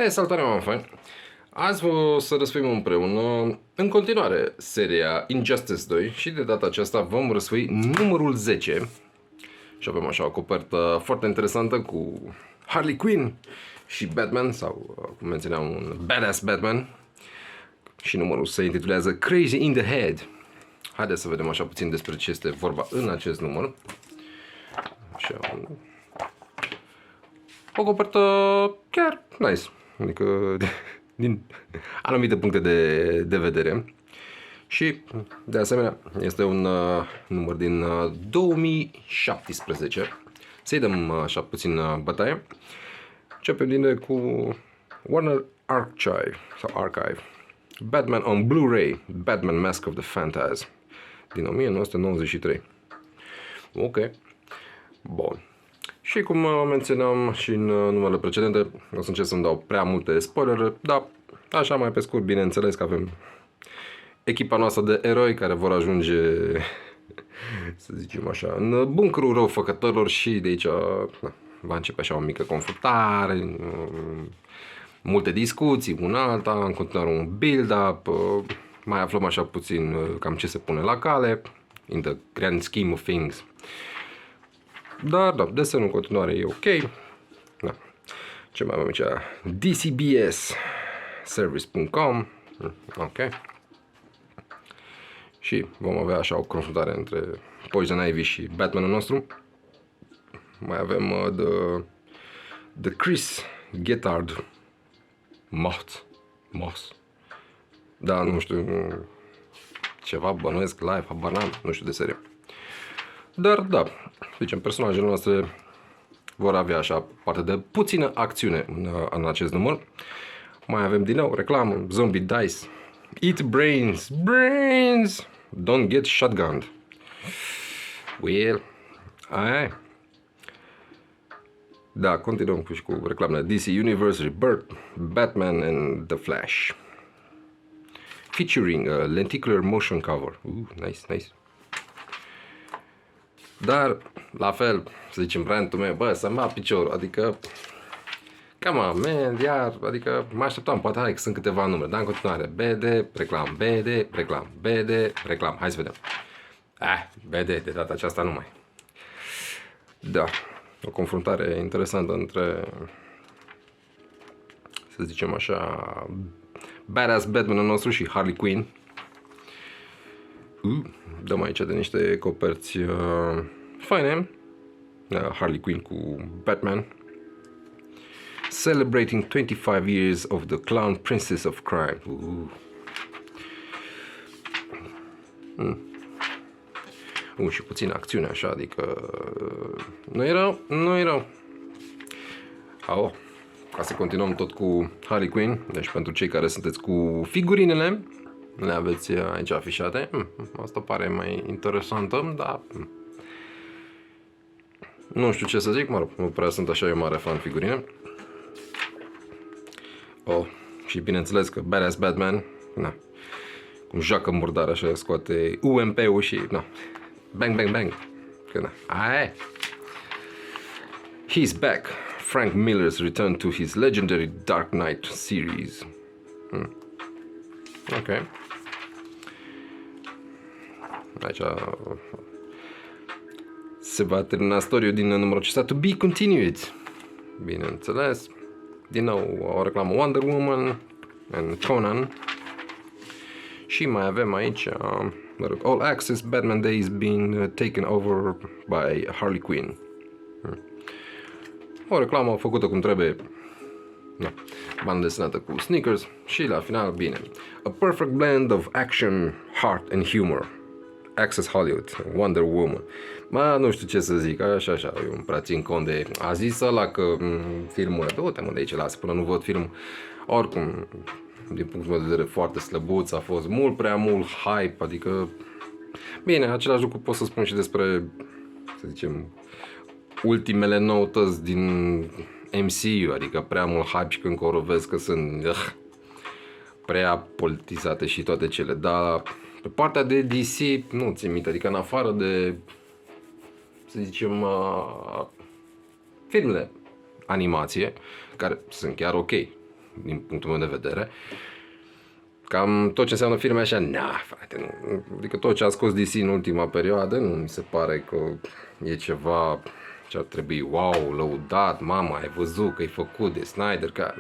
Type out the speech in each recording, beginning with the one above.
Hei, salutare, mă fain! Azi o să răsfoim împreună, în continuare, seria Injustice 2 și de data aceasta vom răsfoi numărul 10. Și avem așa o copertă foarte interesantă cu Harley Quinn și Batman, sau cum menționam, un badass Batman. Și numărul se intitulează Crazy in the Head. Haideți să vedem așa puțin despre ce este vorba în acest număr. Așa, o copertă chiar nice, adică din anumite puncte de vedere. Și de asemenea este un număr din 2017. Să-i dăm așa puțin bătaie. Începem din cu Warner Archive. Batman on Blu-ray, Batman Mask of the Phantasm din 1993. Ok. Bun. Și cum menționam și în numele precedente, o să încerc să-mi dau prea multe spoilere, dar așa mai pe scurt, bineînțeles că avem echipa noastră de eroi care vor ajunge, să zicem așa, în buncărul răufăcătorilor și de aici va începe așa o mică confruntare, multe discuții, una alta, în continuare un build-up, mai aflăm așa puțin cam ce se pune la cale, in the grand scheme of things. Dar, da, desenul în continuare e ok. Da. Ce mai avem aici? DCBS Service.com. Ok. Și vom avea așa o confruntare între Poison Ivy și Batmanul nostru. Mai avem The Chris Gethard Moss. Da, nu știu, ceva bănuiesc live, habar n-am, nu știu de serie. Dar da, zicem, personajele noastre vor avea așa parte de puțină acțiune în acest număr. Mai avem din nou reclamă, Zombie Dice, Eat Brains, Don't Get Shotgunned. Well, aia. Da, continuăm și cu reclamele DC Universe Rebirth, Batman and the Flash. Featuring a lenticular motion cover. Nice. Dar, la fel, să zicem, brandul meu, bă, să-mi bat piciorul, adică, come on, man, iar, adică, mă așteptam, poate, hai, că sunt câteva numere, dar în continuare, BD, reclam, hai să vedem. BD, de data aceasta numai. Da, o confruntare interesantă între, să zicem așa, badass Batman-ul nostru și Harley Quinn. Dăm aici de niște coperți faine. Harley Quinn cu Batman. Celebrating 25 years of the Clown Princess of Crime. Și puțin acțiune așa, adică nu e rău. Ca să continuăm tot cu Harley Quinn, deci pentru cei care sunteți cu figurinele, le aveți aici afișate. Asta pare mai interesantă, dar nu știu ce să zic, mă rog, nu prea sunt așa eu mare fan figurine. Și bineînțeles că badass Batman, cum joacă murdar așa, scoate UMP-ul și bang. Că aia. He's back. Frank Miller's return to his legendary Dark Knight series. Ok. Aici se va termina storiul din numărul acesta. To be continued. Bineînțeles. Din nou o reclamă Wonder Woman and Conan. Și mai avem aici All Access Batman Days being taken over by Harley Quinn. O reclamă făcută cum trebuie. Bandă desenată cu sneakers și la final, bine, a perfect blend of action, heart and humor. Access Hollywood, Wonder Woman. Nu știu ce să zic, așa, eu îmi prea țin cont de... A zis ăla că filmul ăla, du-te mă de aici, lasă, până nu văd film. Oricum, din punctul meu de vedere, foarte slăbuț, a fost mult prea mult hype, adică... Bine, același lucru pot să spun și despre, să zicem, ultimele noutăți din MCU, adică prea mult hype și când vezi că sunt prea politizate și toate cele, dar pe partea de DC nu țin minte, adică în afară de, să zicem, filmele animație, care sunt chiar ok, din punctul meu de vedere. Cam tot ce înseamnă filme așa, frate, nu. Adică tot ce a scos DC în ultima perioadă, nu mi se pare că e ceva ce ar trebui, wow, lăudat, mama, ai văzut că e făcut de Snyder, că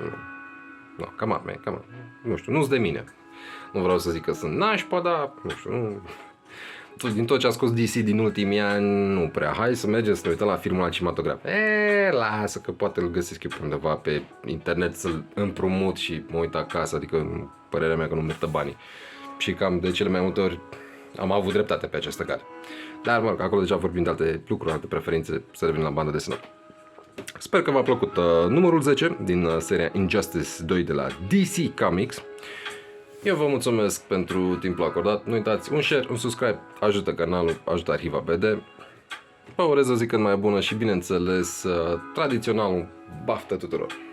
nu, cam on, nu știu, nu-s de mine. Nu vreau să zic că sunt nașpa, dar, nu știu, nu... Din tot ce a scos DC din ultimii ani, nu prea. Hai să mergem să ne uităm la filmul la cinematograf. Lasă că poate îl găsesc eu pe undeva pe internet să-l împrumut și mă uit acasă, adică părerea mea că nu merită banii. Și cam de cele mai multe ori am avut dreptate pe această cale. Dar, mă rog, acolo deja vorbim de alte lucruri, alte preferințe, să revenim la banda desenată. Sper că v-a plăcut numărul 10 din seria Injustice 2 de la DC Comics. Eu vă mulțumesc pentru timpul acordat. Nu uitați, un share, un subscribe ajută canalul, ajută Arhiva BD. Vă urez o zi cât mai bună și, bineînțeles, tradițional, baftă tuturor!